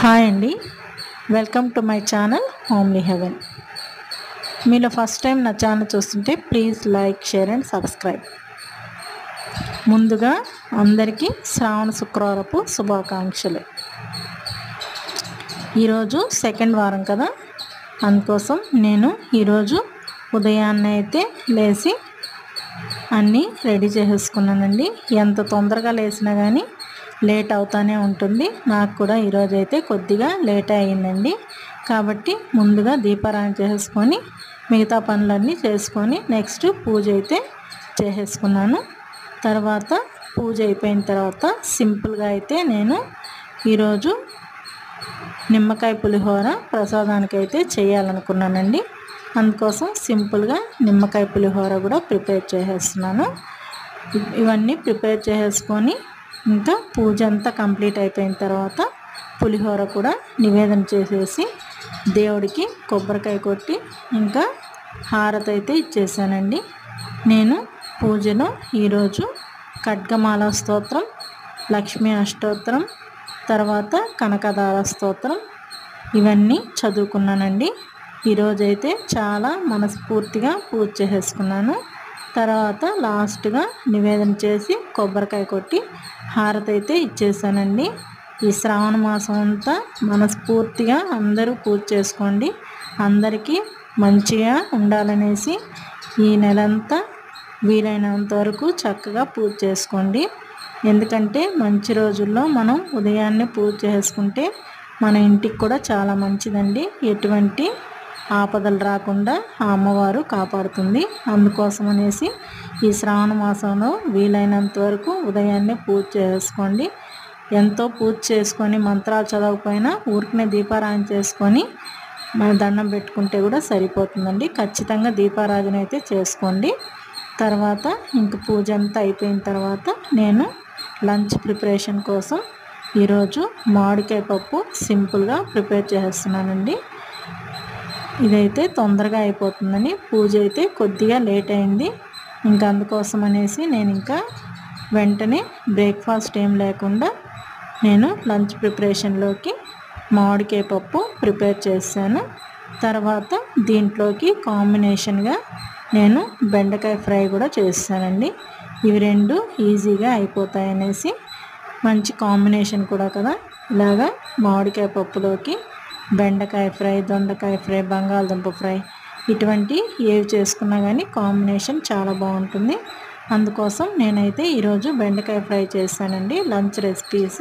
Hi అండి, welcome to my channel homely heaven. మీలో first time నా ఛానల్ చూస్తుంటే please like, share and subscribe. ముందుగా అందరికీ శ్రావణ శుక్రవారపు శుభాకాంక్షలు. ఈరోజు సెకండ్ వారం కదా, అందుకోసం నేను ఈరోజు ఉదయాన్నే అయితే లేచి అన్నీ రెడీ చేసేసుకున్నానండి. ఎంత తొందరగా లేచినా కానీ లేట్ అవుతూనే ఉంటుంది. నాకు కూడా ఈరోజు అయితే కొద్దిగా లేట్ అయ్యిందండి. కాబట్టి ముందుగా దీపారాధన చేసుకొని మిగతా పనులన్నీ చేసుకొని నెక్స్ట్ పూజ అయితే చేసేసుకున్నాను. తర్వాత పూజ అయిపోయిన తర్వాత సింపుల్గా అయితే నేను ఈరోజు నిమ్మకాయ పులిహోర ప్రసాదానికి అయితే చేయాలనుకున్నానండి. అందుకోసం సింపుల్గా నిమ్మకాయ పులిహోర కూడా ప్రిపేర్ చేసేస్తున్నాను. ఇవన్నీ ప్రిపేర్ చేసేసుకొని ఇంకా పూజ అంతా కంప్లీట్ అయిపోయిన తర్వాత పులిహోర కూడా నివేదన చేసేసి దేవుడికి కొబ్బరికాయ కొట్టి ఇంకా హారతి అయితే ఇచ్చేసానండి. నేను పూజలో ఈరోజు ఖడ్గమాల స్తోత్రం, లక్ష్మీ అష్టోత్తరం, తర్వాత కనకదార స్తోత్రం ఇవన్నీ చదువుకున్నానండి. ఈరోజైతే చాలా మనస్ఫూర్తిగా పూజ చేసేసుకున్నాను. తర్వాత లాస్ట్గా నివేదన చేసి కొబ్బరికాయ కొట్టి హారతి అయితే ఇచ్చేసానండి. ఈ శ్రావణ మాసం అంతా మనస్ఫూర్తిగా అందరూ పూజ చేసుకోండి. అందరికీ మంచిగా ఉండాలనేసి ఈ నెలంతా వీలైనంత వరకు చక్కగా పూజ చేసుకోండి. ఎందుకంటే మంచి రోజుల్లో మనం ఉదయాన్నే పూజ చేసుకుంటే మన ఇంటికి కూడా చాలా మంచిదండి. ఎటువంటి ఆపదలు రాకుండా ఆ అమ్మవారు కాపాడుతుంది. అందుకోసం అనేసి ఈ శ్రావణ మాసంలో వీలైనంత వరకు ఉదయాన్నే పూజ చేసుకోండి. ఎంతో పూజ చేసుకొని మంత్రాలు చదవకపోయినా ఊరికనే దీపారాధన చేసుకొని మన దండం పెట్టుకుంటే కూడా సరిపోతుందండి. ఖచ్చితంగా దీపారాధన అయితే చేసుకోండి. తర్వాత ఇంక పూజ అంతా అయిపోయిన తర్వాత నేను లంచ్ ప్రిపరేషన్ కోసం ఈరోజు మామిడికాయ పప్పు సింపుల్గా ప్రిపేర్ చేస్తున్నానండి. ఇదైతే తొందరగా అయిపోతుందని పూజ అయితే కొద్దిగా లేట్ అయింది. ఇంకా అందుకోసం అనేసి నేను ఇంకా వెంటనే బ్రేక్ఫాస్ట్ ఏం లేకుండా నేను లంచ్ ప్రిపరేషన్లోకి మామిడికాయ పప్పు ప్రిపేర్ చేశాను. తర్వాత దీంట్లోకి కాంబినేషన్గా నేను బెండకాయ ఫ్రై కూడా చేస్తానండి. ఇవి రెండు ఈజీగా అయిపోతాయనేసి మంచి కాంబినేషన్ కూడా కదా. ఇలాగా మామిడికాయ పప్పులోకి బెండకాయ ఫ్రై, దొండకాయ ఫ్రై, బంగాళదుంప ఫ్రై ఇటువంటి ఏవి చేసుకున్నా కానీ కాంబినేషన్ చాలా బాగుంటుంది. అందుకోసం నేనైతే ఈరోజు బెండకాయ ఫ్రై చేశానండి. Lunch recipes